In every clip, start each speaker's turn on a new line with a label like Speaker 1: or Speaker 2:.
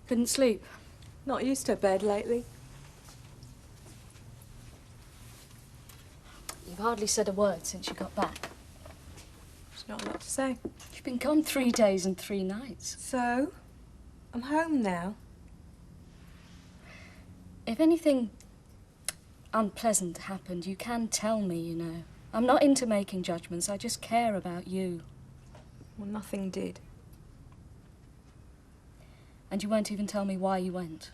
Speaker 1: Couldn't sleep?
Speaker 2: Not used to bed lately.
Speaker 1: You've hardly said a word since you got back.
Speaker 2: There's not a lot to say.
Speaker 1: You've been gone 3 days and 3 nights.
Speaker 2: So, I'm home now.
Speaker 1: If anything unpleasant happened, you can tell me, you know. I'm not into making judgments, I just care about you.
Speaker 2: Well, nothing did.
Speaker 1: And you won't even tell me why you went.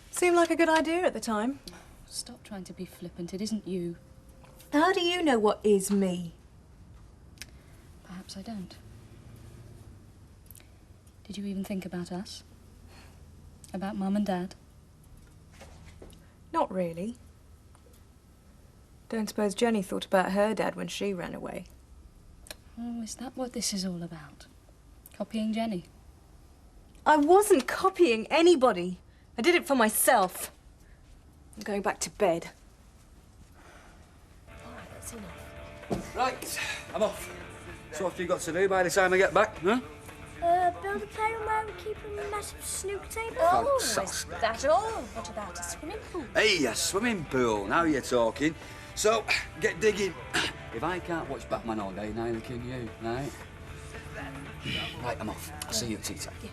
Speaker 2: Seemed like a good idea at the time.
Speaker 1: Stop trying to be flippant, it isn't you.
Speaker 2: How do you know what is me?
Speaker 1: Perhaps I don't. Did you even think about us? About Mum and Dad?
Speaker 2: Not really. Don't suppose Jenny thought about her dad when she ran away.
Speaker 1: Oh, is that what this is all about? Copying Jenny?
Speaker 2: I wasn't copying anybody. I did it for myself. I'm going back to bed.
Speaker 3: All right, that's enough.
Speaker 4: Right, I'm off. So what have you got to do by the time I get back, huh?
Speaker 3: Build a playroom where we keep a massive snooker table.
Speaker 4: Oh,
Speaker 3: is
Speaker 4: sus.
Speaker 3: that all? What about a swimming pool?
Speaker 4: Hey, a swimming pool, now you're talking. So, get digging. If I can't watch Batman all day, neither can you, right? Right, I'm off. I'll see you at tea time.
Speaker 3: Yeah.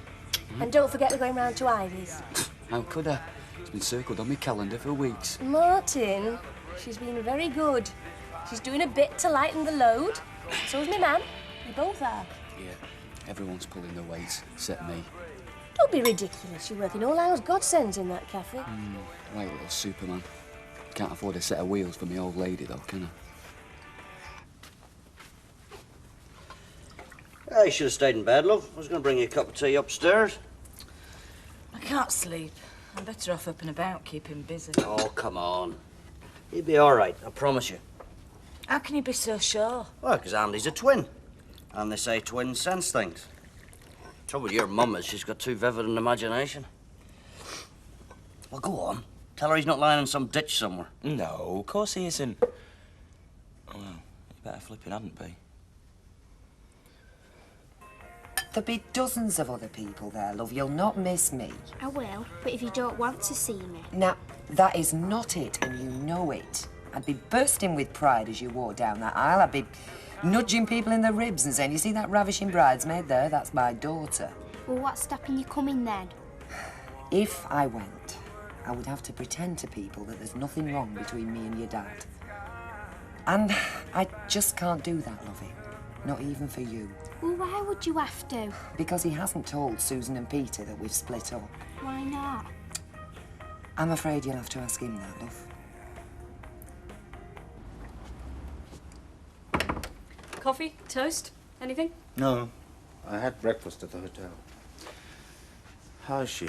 Speaker 3: And don't forget we're going round to Ivy's.
Speaker 4: How could I? It's been circled on my calendar for weeks.
Speaker 3: Martin, she's been very good. She's doing a bit to lighten the load. So's my man. We both are.
Speaker 4: Yeah, everyone's pulling their weight, except me.
Speaker 3: Don't be ridiculous. You're working all hours God sends in that cafe.
Speaker 4: Right, little Superman. Can't afford a set of wheels for my old lady, though, can I?
Speaker 5: You should have stayed in bed, love. I was going to bring you a cup of tea upstairs.
Speaker 6: I can't sleep. I'm better off up and about, keeping busy.
Speaker 5: Oh, come on. You'll be all right, I promise you.
Speaker 6: How can you be so sure?
Speaker 5: Well, because Andy's a twin. And they say twins sense things. Trouble with your mum is she's got too vivid an imagination. Well, go on. Tell her he's not lying in some ditch somewhere.
Speaker 7: No, of course he isn't. Well, you better flipping hadn't be.
Speaker 8: There'll be dozens of other people there, love. You'll not miss me.
Speaker 9: I will, but if you don't want to see me.
Speaker 8: Now, that is not it, and you know it. I'd be bursting with pride as you walk down that aisle. I'd be nudging people in the ribs and saying, you see that ravishing bridesmaid there? That's my daughter.
Speaker 9: Well, what's stopping you coming then?
Speaker 8: If I went, I would have to pretend to people that there's nothing wrong between me and your dad. And I just can't do that, lovey. Not even for you.
Speaker 9: Well, why would you have to?
Speaker 8: Because he hasn't told Susan and Peter that we've split up.
Speaker 9: Why not?
Speaker 8: I'm afraid you'll have to ask him that, love.
Speaker 1: Coffee? Toast? Anything?
Speaker 10: No, I had breakfast at the hotel. How is she?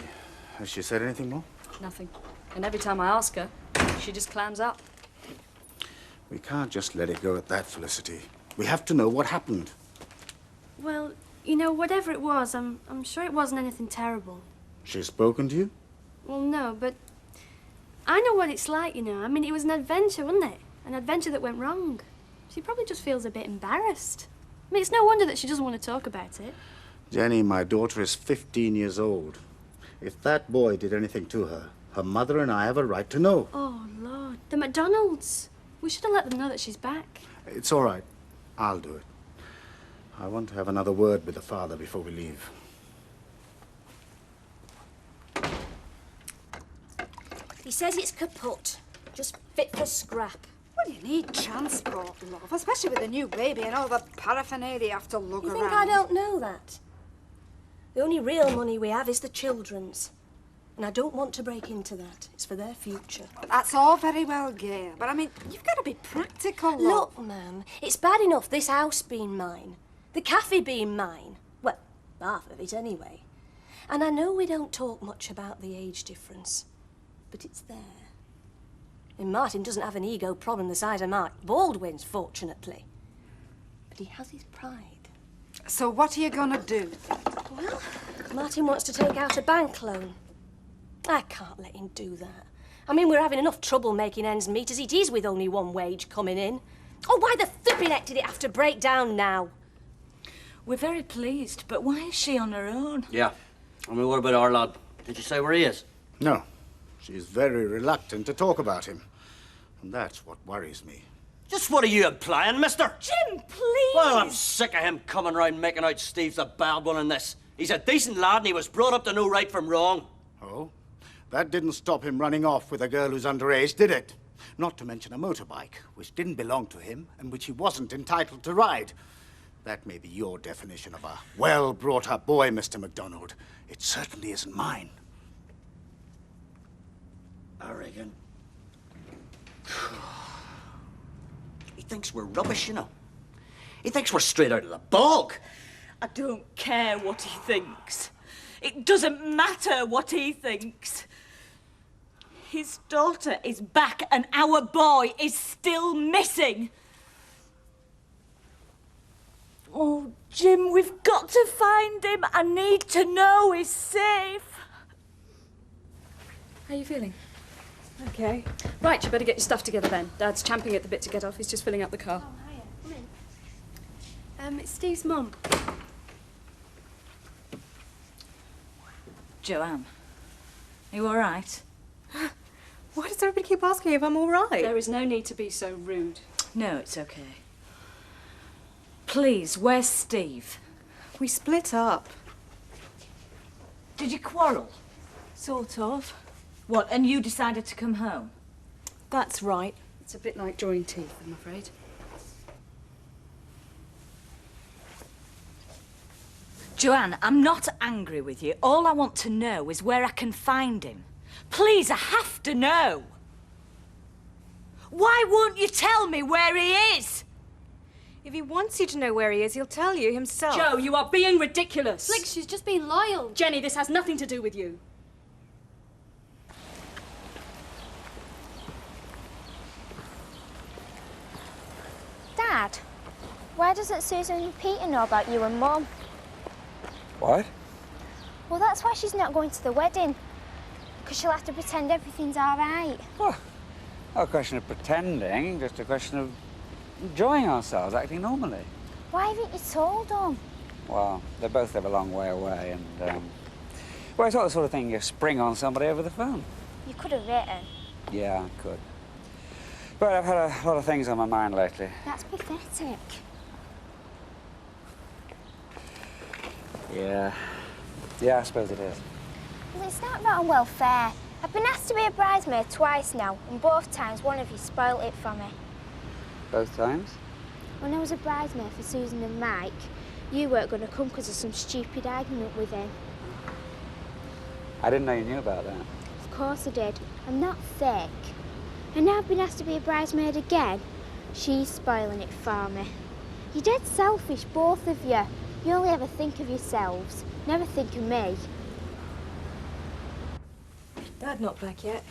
Speaker 10: Has she said anything more?
Speaker 1: Nothing. And every time I ask her, she just clams up.
Speaker 10: We can't just let it go at that, Felicity. We have to know what happened.
Speaker 9: Well, you know, whatever it was, I'm sure it wasn't anything terrible.
Speaker 10: She's spoken to you?
Speaker 9: Well, no, but I know what it's like, you know. I mean, it was an adventure, wasn't it? An adventure that went wrong. She probably just feels a bit embarrassed. I mean, it's no wonder that she doesn't want to talk about it.
Speaker 10: Jenny, my daughter is 15 years old. If that boy did anything to her, her mother and I have a right to know.
Speaker 9: Oh, Lord. The McDonald's. We should have let them know that she's back.
Speaker 10: It's all right. I'll do it. I want to have another word with the father before we leave.
Speaker 3: He says it's kaput. Just fit for scrap.
Speaker 11: Well, you need transport, love, especially with a new baby and all the paraphernalia you have to lug
Speaker 3: You
Speaker 11: around.
Speaker 3: think I don't know that? The only real money we have is the children's. And I don't want to break into that. It's for their future.
Speaker 11: That's all very well, Gail, but I mean, you've got to be practical, love.
Speaker 3: Look, Ma'am, it's bad enough this house being mine, the cafe being mine. Well, half of it anyway. And I know we don't talk much about the age difference, but it's there. And Martin doesn't have an ego problem the size of Mark Baldwin's, fortunately. But he has his pride.
Speaker 11: So what are you going to do?
Speaker 3: Well, Martin wants to take out a bank loan. I can't let him do that. I mean, we're having enough trouble making ends meet as it is with only one wage coming in. Oh, why the flipping heck did it have to break down now?
Speaker 6: We're very pleased, but why is she on her own?
Speaker 5: Yeah. I mean, what about our lad? Did you say where he is?
Speaker 10: No. She's very reluctant to talk about him. And that's what worries me.
Speaker 5: Just what are you implying, mister?
Speaker 6: Jim, please!
Speaker 5: Well, I'm sick of him coming round making out Steve's the bad one in this. He's a decent lad and he was brought up to know right from wrong.
Speaker 10: Oh? That didn't stop him running off with a girl who's underage, did it? Not to mention a motorbike, which didn't belong to him and which he wasn't entitled to ride. That may be your definition of a well-brought-up boy, Mr. MacDonald. It certainly isn't mine.
Speaker 5: I reckon. He thinks we're rubbish, you know. He thinks we're straight out of the bog.
Speaker 6: I don't care what he thinks. It doesn't matter what he thinks. His daughter is back and our boy is still missing. Oh, Jim, we've got to find him. I need to know he's safe.
Speaker 1: How are you feeling?
Speaker 2: Okay.
Speaker 1: Right, you better get your stuff together then. Dad's champing at the bit to get off. He's just filling up the car.
Speaker 9: Oh, hiya. Come in. It's Steve's mum.
Speaker 6: Joanne, are you all right?
Speaker 2: Why does everybody keep asking if I'm all right?
Speaker 1: There is no need to be so rude.
Speaker 6: No, it's okay. Please, where's Steve?
Speaker 2: We split up.
Speaker 6: Did you quarrel?
Speaker 2: Sort of.
Speaker 6: What, and you decided to come home?
Speaker 2: That's right.
Speaker 1: It's a bit like drawing teeth, I'm afraid.
Speaker 6: Joanne, I'm not angry with you. All I want to know is where I can find him. Please, I have to know. Why won't you tell me where he is?
Speaker 2: If he wants you to know where he is, he'll tell you himself.
Speaker 1: Joe, you are being ridiculous.
Speaker 9: Slick, she's just being loyal.
Speaker 1: Jenny, this has nothing to do with you.
Speaker 12: Dad, why doesn't Susan and Peter know about you and Mum?
Speaker 13: What?
Speaker 12: Well, that's why she's not going to the wedding. Because she'll have to pretend everything's all right.
Speaker 13: Oh, not a question of pretending, just a question of enjoying ourselves, acting normally.
Speaker 12: Why haven't you told them?
Speaker 13: Well, they both live a long way away, and, well, it's not the sort of thing you spring on somebody over the phone.
Speaker 12: You could have written.
Speaker 13: Yeah, I could. But I've had a lot of things on my mind lately.
Speaker 12: That's pathetic.
Speaker 13: Yeah. Yeah, I suppose it is.
Speaker 12: Well, it's not rotten welfare. I've been asked to be a bridesmaid twice now, and both times one of you spoilt it for me.
Speaker 13: Both times?
Speaker 12: When I was a bridesmaid for Susan and Mike, you weren't going to come because of some stupid argument with him.
Speaker 13: I didn't know you knew about that.
Speaker 12: Of course I did. I'm not thick. And now I've been asked to be a bridesmaid again. She's spoiling it for me. You're dead selfish, both of you. You only ever think of yourselves, never think of me.
Speaker 2: Dad not back yet.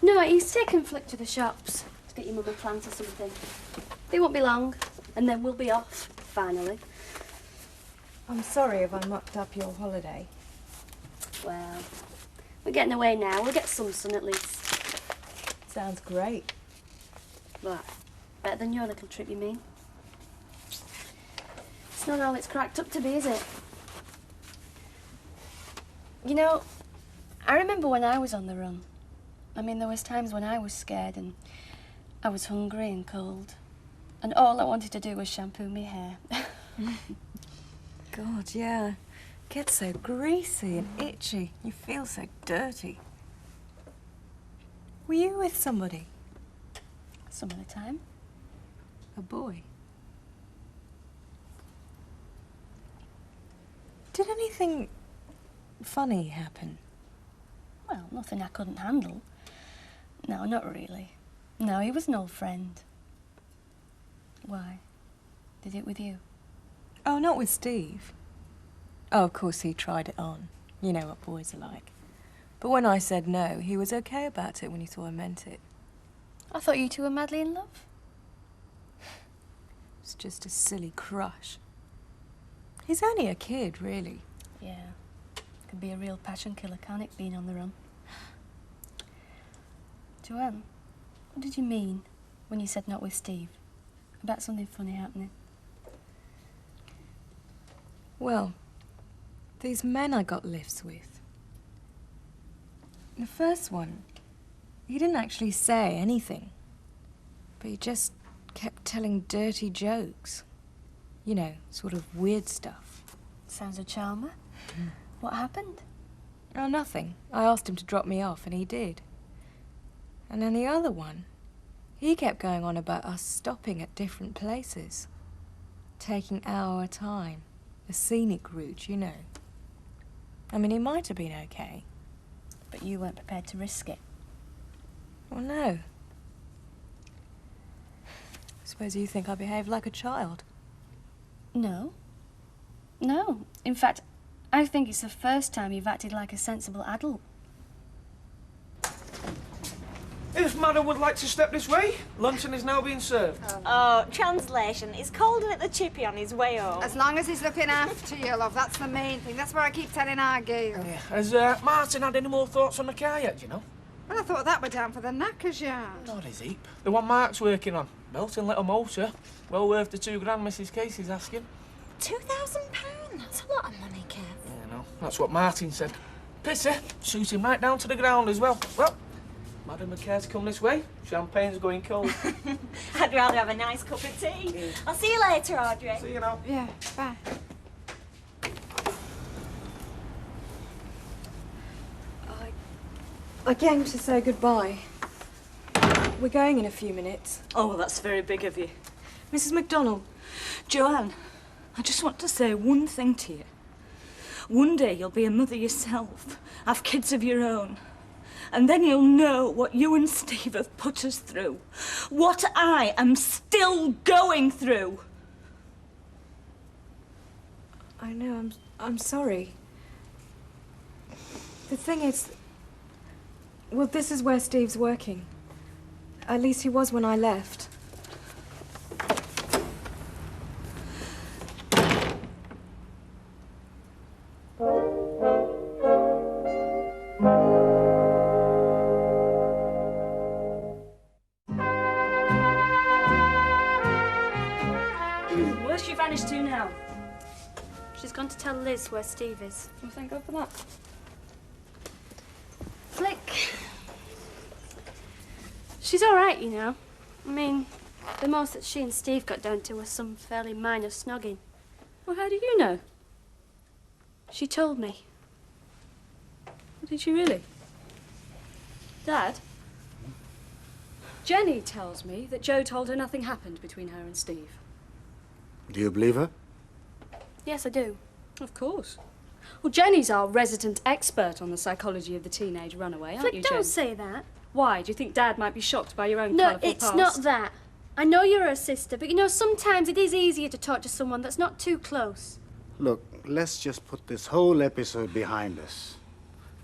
Speaker 9: No, he's taken Flick to the shops to get your mum a plant or something. They won't be long, and then we'll be off, finally.
Speaker 2: I'm sorry if I mucked up your holiday.
Speaker 9: Well, we're getting away now. We'll get some sun at least.
Speaker 2: Sounds great.
Speaker 9: What? Better than your little trip, you mean? It's not all it's cracked up to be, is it? You know, I remember when I was on the run. I mean, there was times when I was scared and I was hungry and cold. And all I wanted to do was shampoo my hair.
Speaker 2: God, yeah. Gets so greasy and itchy. You feel so dirty. Were you with somebody?
Speaker 9: Some of the time.
Speaker 2: A boy? Did anything funny happen?
Speaker 9: Well, nothing I couldn't handle. No, not really. No, he was an old friend. Why? Did it with you?
Speaker 2: Oh, not with Steve. Oh, of course he tried it on. You know what boys are like. But when I said no, he was okay about it when he thought I meant it.
Speaker 9: I thought you two were madly in love.
Speaker 2: It's just a silly crush. He's only a kid, really.
Speaker 9: Yeah. Can be a real passion killer, can't it, being on the run? Joanne, what did you mean when you said not with Steve? About something funny happening?
Speaker 2: Well, these men I got lifts with. The first one, he didn't actually say anything, but he just kept telling dirty jokes. You know, sort of weird stuff.
Speaker 9: Sounds a charmer. What happened?
Speaker 2: Oh, nothing. I asked him to drop me off, and he did. And then the other one, he kept going on about us stopping at different places. Taking our time. The scenic route, you know. I mean, he might have been okay.
Speaker 9: But you weren't prepared to risk it.
Speaker 2: Well, no. I suppose you think I behaved like a child.
Speaker 9: No. No. In fact, I think it's the first time you've acted like a sensible adult.
Speaker 14: If Madam would like to step this way, luncheon is now being served.
Speaker 6: Oh, translation. He's called in at the chippy on his way home.
Speaker 11: As long as he's looking after you, love, that's the main thing. That's what I keep telling our girl.
Speaker 14: Yeah. Has Martin had any more thoughts on the car yet, do you know?
Speaker 11: Well, I thought that were down for the knackers yard.
Speaker 14: Not his heap. The one Mark's working on. Built in little motor. Well worth the £2 grand Mrs. Casey's asking.
Speaker 3: £2,000? That's a lot of money, Kev.
Speaker 14: Yeah, no. That's what Martin said. Pity. Suits him right down to the ground as well. Well, Madam McCare's come this way. Champagne's going cold.
Speaker 6: I'd rather have a nice cup of tea.
Speaker 14: Yeah.
Speaker 6: I'll see you later, Audrey.
Speaker 14: See you now.
Speaker 11: Yeah, bye.
Speaker 2: I came to say goodbye. We're going in a few minutes.
Speaker 6: Oh, well, that's very big of you. Mrs. MacDonald, Joanne, I just want to say one thing to you. One day you'll be a mother yourself, have kids of your own. And then you'll know what you and Steve have put us through. What I am still going through.
Speaker 2: I know, I'm sorry. The thing is... Well, this is where Steve's working. At least he was when I left.
Speaker 9: Where's she vanished to now?
Speaker 12: She's gone to tell Liz where Steve is.
Speaker 9: Well, thank God for that.
Speaker 12: Flick. She's all right, you know. I mean, the most that she and Steve got down to was some fairly minor snogging.
Speaker 9: Well, how do you know?
Speaker 12: She told me.
Speaker 9: Well, did she really? Dad? Jenny tells me that Joe told her nothing happened between her and Steve.
Speaker 10: Do you believe her?
Speaker 12: Yes, I do.
Speaker 9: Of course. Well, Jenny's our resident expert on the psychology of the teenage runaway, aren't
Speaker 12: Flick,
Speaker 9: you,
Speaker 12: don't
Speaker 9: Jen?
Speaker 12: say that.
Speaker 9: Why? Do you think Dad might be shocked by your own
Speaker 12: No,
Speaker 9: colourful
Speaker 12: it's
Speaker 9: past?
Speaker 12: not that. I know you're her sister, but you know, sometimes it is easier to talk to someone that's not too close.
Speaker 10: Look, let's just put this whole episode behind us.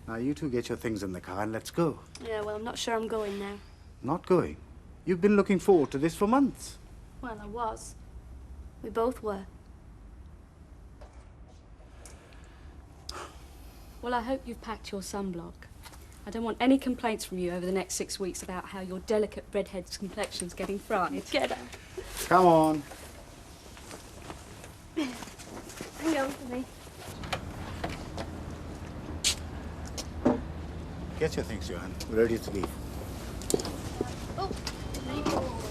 Speaker 10: Now, you two get your things in the car and let's go.
Speaker 12: Yeah, well, I'm not sure I'm going now.
Speaker 10: Not going? You've been looking forward to this for months.
Speaker 12: Well, I was. We both were.
Speaker 1: Well, I hope you've packed your sunblock. I don't want any complaints from you over the next 6 weeks about how your delicate redhead's complexion's getting fried.
Speaker 12: Get out.
Speaker 10: Come on.
Speaker 12: Hang on for me.
Speaker 10: Get your things, Johan. We're ready to leave.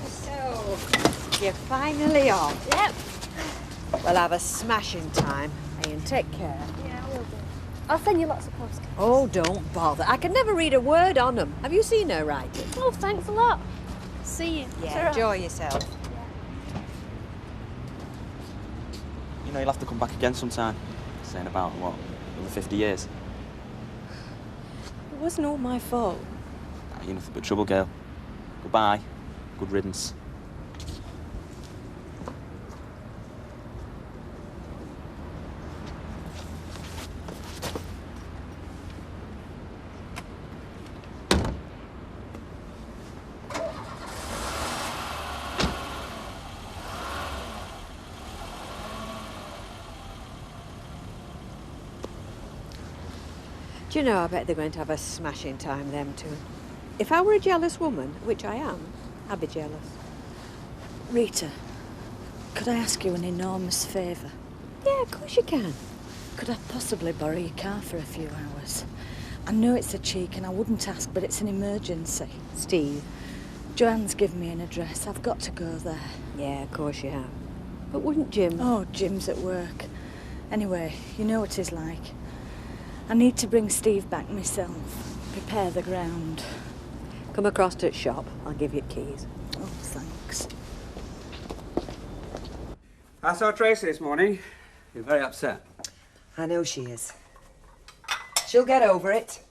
Speaker 15: So, you're finally off.
Speaker 12: Yep.
Speaker 15: Well, have a smashing time, and take care.
Speaker 12: Yeah, I will do. I'll send you lots of postcards.
Speaker 15: Oh, don't bother. I can never read a word on them. Have you seen her writing?
Speaker 12: Oh, thanks a lot. See you.
Speaker 15: Yeah, enjoy yourself.
Speaker 7: You know, you'll have to come back again sometime. Saying about, what, another 50 years?
Speaker 2: It wasn't all my fault.
Speaker 7: Nah, you're nothing but trouble, girl. Goodbye. Good riddance.
Speaker 15: Do you know, I bet they're going to have a smashing time, them two. If I were a jealous woman, which I am, I'd be jealous.
Speaker 6: Rita, could I ask you an enormous favour?
Speaker 15: Yeah, of course you can.
Speaker 6: Could I possibly borrow your car for a few hours? I know it's a cheek and I wouldn't ask, but it's an emergency.
Speaker 15: Steve?
Speaker 6: Joanne's given me an address. I've got to go there.
Speaker 15: Yeah, of course you have. But wouldn't Jim?
Speaker 6: Oh, Jim's at work. Anyway, you know what he's like. I need to bring Steve back myself. Prepare the ground.
Speaker 15: Come across to the shop. I'll give you keys.
Speaker 6: Oh, thanks.
Speaker 13: I saw Tracy this morning. You're very upset.
Speaker 8: I know she is. She'll get over it.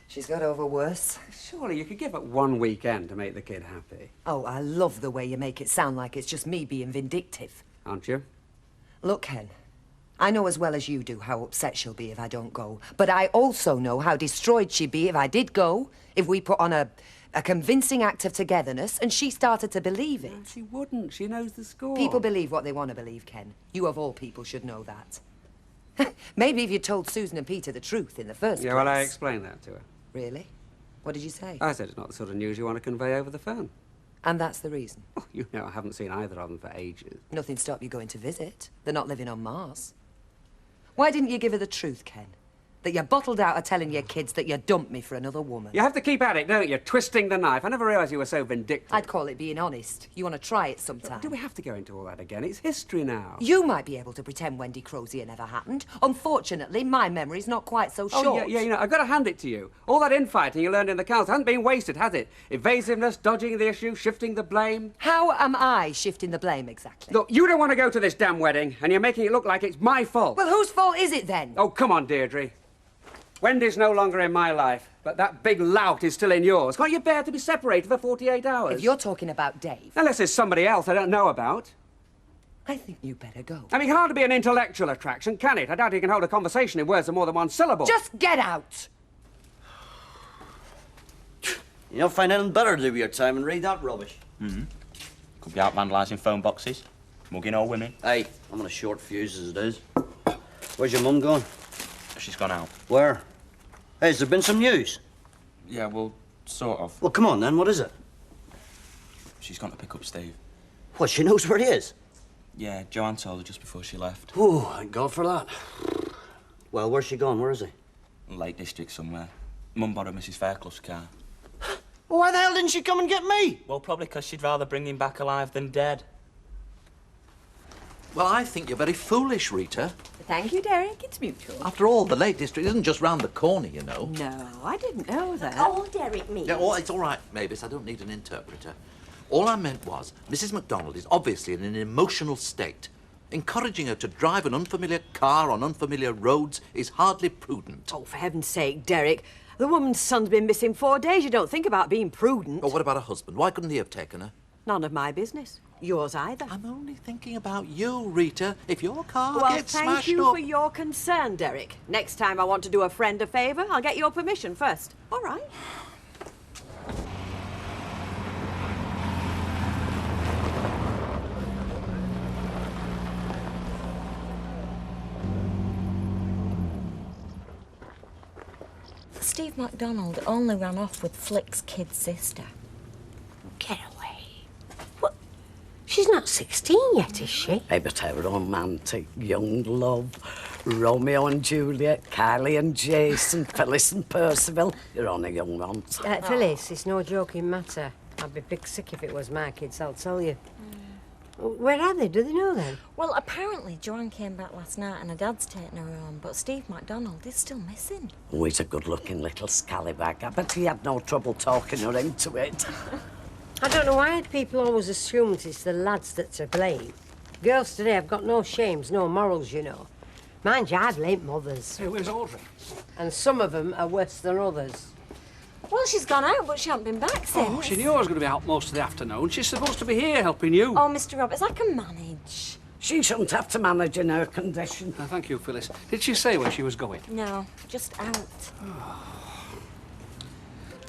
Speaker 8: She's got over worse.
Speaker 13: Surely you could give it one weekend to make the kid happy.
Speaker 8: Oh, I love the way you make it sound like it's just me being vindictive.
Speaker 13: Aren't you?
Speaker 8: Look, Ken, I know as well as you do how upset she'll be if I don't go. But I also know how destroyed she'd be if I did go, if we put on a convincing act of togetherness and she started to believe it.
Speaker 13: No, she wouldn't. She knows the score.
Speaker 8: People believe what they want to believe, Ken. You of all people should know that. Maybe if you told Susan and Peter the truth in the first place.
Speaker 13: Yeah, well, I explained that to her.
Speaker 8: Really? What did you say?
Speaker 13: I said it's not the sort of news you want to convey over the phone.
Speaker 8: And that's the reason?
Speaker 13: Oh, you know, I haven't seen either of them for ages.
Speaker 8: Nothing stopped you going to visit. They're not living on Mars. Why didn't you give her the truth, Ken? That you bottled out of telling your kids that you dumped me for another woman.
Speaker 13: You have to keep at it, don't you? Twisting the knife. I never realised you were so vindictive.
Speaker 8: I'd call it being honest. You want to try it sometime.
Speaker 13: Do we have to go into all that again? It's history now.
Speaker 8: You might be able to pretend Wendy Crozier never happened. Unfortunately, my memory's not quite so short.
Speaker 13: Oh, yeah, you know, I've got to hand it to you. All that infighting you learned in the council hasn't been wasted, has it? Evasiveness, dodging the issue, shifting the blame.
Speaker 8: How am I shifting the blame, exactly?
Speaker 13: Look, you don't want to go to this damn wedding, and you're making it look like it's my fault.
Speaker 8: Well, whose fault is it then?
Speaker 13: Oh, come on, Deirdre. Wendy's no longer in my life, but that big lout is still in yours. Can't you bear to be separated for 48 hours?
Speaker 8: If you're talking about Dave...
Speaker 13: Unless there's somebody else I don't know about.
Speaker 8: I think you better go.
Speaker 13: I mean, it can hardly be an intellectual attraction, can it? I doubt he can hold a conversation in words of more than one syllable.
Speaker 8: Just get out!
Speaker 5: You'll find anything better to do with your time and read that rubbish.
Speaker 7: Mm-hmm. Could be out vandalising phone boxes, mugging old women.
Speaker 5: Hey, I'm on a short fuse as it is. Where's your mum gone?
Speaker 7: She's gone out.
Speaker 5: Where? Hey, has there been some news?
Speaker 7: Yeah, well, sort of.
Speaker 5: Well, come on then, what is it?
Speaker 7: She's gone to pick up Steve.
Speaker 5: What, she knows where he is?
Speaker 7: Yeah, Joanne told her just before she left.
Speaker 5: Oh, thank God for that. Well, where's she gone? Where is he?
Speaker 7: Lake District somewhere. Mum borrowed Mrs. Fairclough's car.
Speaker 5: Well, why the hell didn't she come and get me?
Speaker 7: Well, probably because she'd rather bring him back alive than dead.
Speaker 16: Well, I think you're very foolish, Rita.
Speaker 15: Thank you, Derek. It's mutual.
Speaker 16: After all, the Lake District isn't just round the corner, you know.
Speaker 15: No, I didn't know that.
Speaker 3: All Derek means.
Speaker 16: Yeah, well, it's all right, Mavis. I don't need an interpreter. All I meant was, Mrs. MacDonald is obviously in an emotional state. Encouraging her to drive an unfamiliar car on unfamiliar roads is hardly prudent.
Speaker 15: Oh, for heaven's sake, Derek. The woman's son's been missing 4 days. You don't think about being prudent.
Speaker 16: Oh, what about her husband? Why couldn't he have taken her?
Speaker 15: None of my business. Yours either.
Speaker 16: I'm only thinking about you, Rita. If your car
Speaker 15: Well,
Speaker 16: gets
Speaker 15: thank
Speaker 16: smashed
Speaker 15: you
Speaker 16: up...
Speaker 15: for your concern, Derek. Next time I want to do a friend a favour, I'll get your permission first. All right.
Speaker 17: Steve MacDonald only ran off with Flick's kid sister.
Speaker 3: Get away. What? She's not 16 yet, is she?
Speaker 18: Hey, but how romantic. Young love. Romeo and Juliet, Kylie and Jason, Phyllis and Percival. You're on a young one.
Speaker 3: Phyllis, it's no joking matter. I'd be big sick if it was my kids, I'll tell you. Where are they? Do they know then?
Speaker 17: Well, apparently Joanne came back last night and her dad's taken her home, but Steve MacDonald is still missing.
Speaker 18: Oh, he's a good-looking little scallywag. I bet he had no trouble talking her into it.
Speaker 3: I don't know why people always assume it's the lads that to blame. Girls today have got no shames, no morals, you know. Mind you, I blame mothers.
Speaker 14: Hey, where's Audrey?
Speaker 3: And some of them are worse than others.
Speaker 17: Well, she's gone out, but she hasn't been back since.
Speaker 14: Oh, she knew I was going to be out most of the afternoon. She's supposed to be here helping you.
Speaker 17: Oh, Mr. Roberts, I can manage.
Speaker 18: She shouldn't have to manage in her condition.
Speaker 14: Thank you, Phyllis. Did she say where she was going?
Speaker 17: No, just out.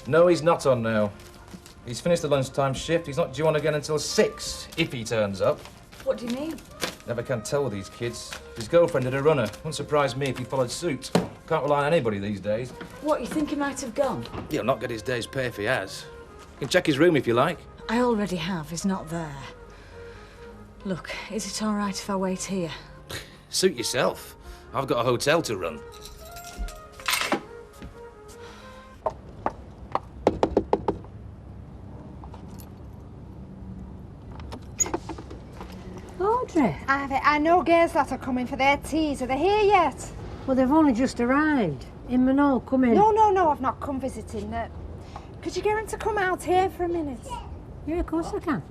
Speaker 19: No, he's not on now. He's finished the lunchtime shift. He's not due on again until 6, if he turns up.
Speaker 6: What do you mean?
Speaker 19: Never can tell with these kids. His girlfriend had a runner. Wouldn't surprise me if he followed suit. Can't rely on anybody these days.
Speaker 6: What, you think he might have gone?
Speaker 19: He'll not get his day's pay if he has. You can check his room if you like.
Speaker 6: I already have. He's not there. Look, is it all right if I wait here?
Speaker 19: Suit yourself. I've got a hotel to run.
Speaker 20: Audrey?
Speaker 11: I know girls that are coming for their teas. Are they here yet?
Speaker 20: Well, they've only just arrived. In Manol, come in.
Speaker 11: No, I've not come visiting. Could you get him to come out here for a minute?
Speaker 20: Yeah, of course I can.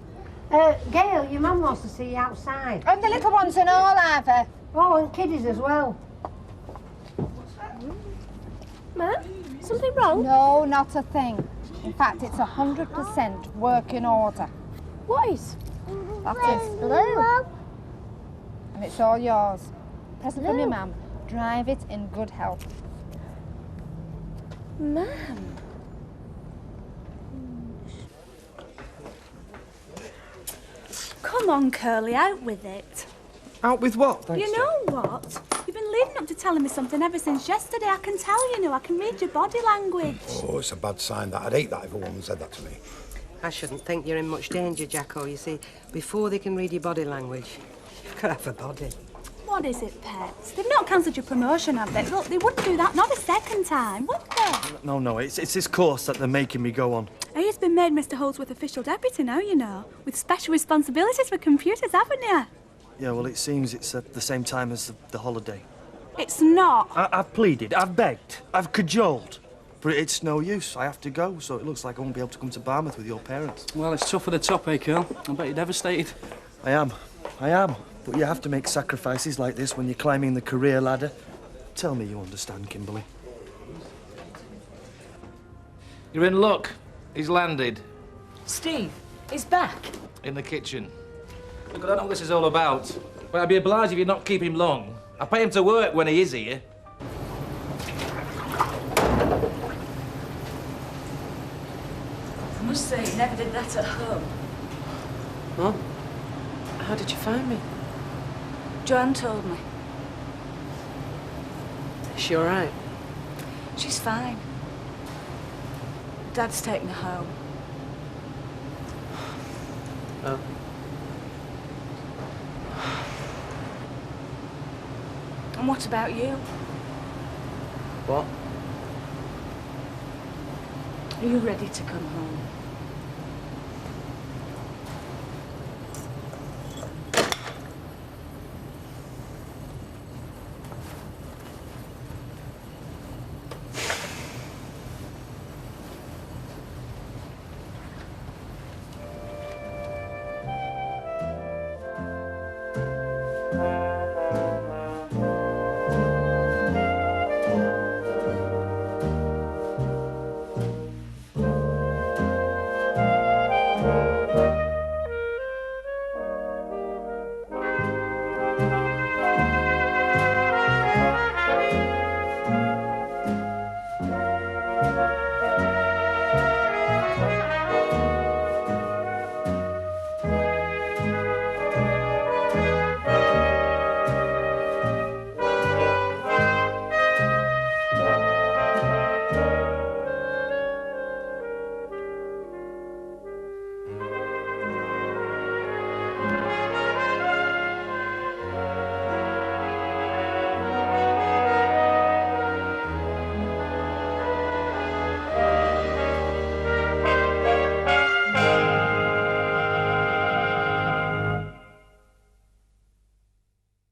Speaker 20: Gail, your mum wants to see you outside.
Speaker 11: And the little ones and all, either.
Speaker 20: Oh, and kiddies as well.
Speaker 9: Mum, something wrong?
Speaker 11: No, not a thing. In fact, it's 100% working order.
Speaker 9: What is?
Speaker 11: That is blue. And it's all yours. Present from your mum. Drive it in good health.
Speaker 9: Mum.
Speaker 6: Come on, Curly, out with it.
Speaker 14: Out with what? Thanks,
Speaker 6: You know what? You've been leading up to telling me something ever since yesterday. I can tell, you know. I can read your body language.
Speaker 21: Oh, it's a bad sign that. I'd hate that if a woman said that to me.
Speaker 15: I shouldn't think you're in much danger, Jacko. You see, before they can read your body language, you've got to have a body.
Speaker 6: What is it, Pets? They've not cancelled your promotion, have they? Look, they wouldn't do that, not a second time, would they?
Speaker 14: No, it's this course that they're making me go on.
Speaker 6: He's been made Mr. Holdsworth official deputy now, you know, with special responsibilities for computers, haven't you?
Speaker 14: Yeah, well, it seems it's at the same time as the holiday.
Speaker 6: It's not.
Speaker 14: I've pleaded, I've begged, I've cajoled. But it's no use. I have to go, so it looks like I won't be able to come to Barmouth with your parents.
Speaker 22: Well, it's tough at the top, eh, Curl? I bet you're devastated.
Speaker 14: I am. But you have to make sacrifices like this when you're climbing the career ladder. Tell me you understand, Kimberly.
Speaker 19: You're in luck. He's landed.
Speaker 6: Steve, he's back.
Speaker 19: In the kitchen. Look, I don't know what this is all about, but I'd be obliged if you'd not keep him long. I pay him to work when he is here.
Speaker 6: I must say, he never did that at home.
Speaker 15: What? How did you find me?
Speaker 6: Joanne told me.
Speaker 15: Is she all right?
Speaker 6: She's fine. Dad's taken her home.
Speaker 15: Oh.
Speaker 6: And what about you?
Speaker 15: What?
Speaker 6: Are you ready to come home?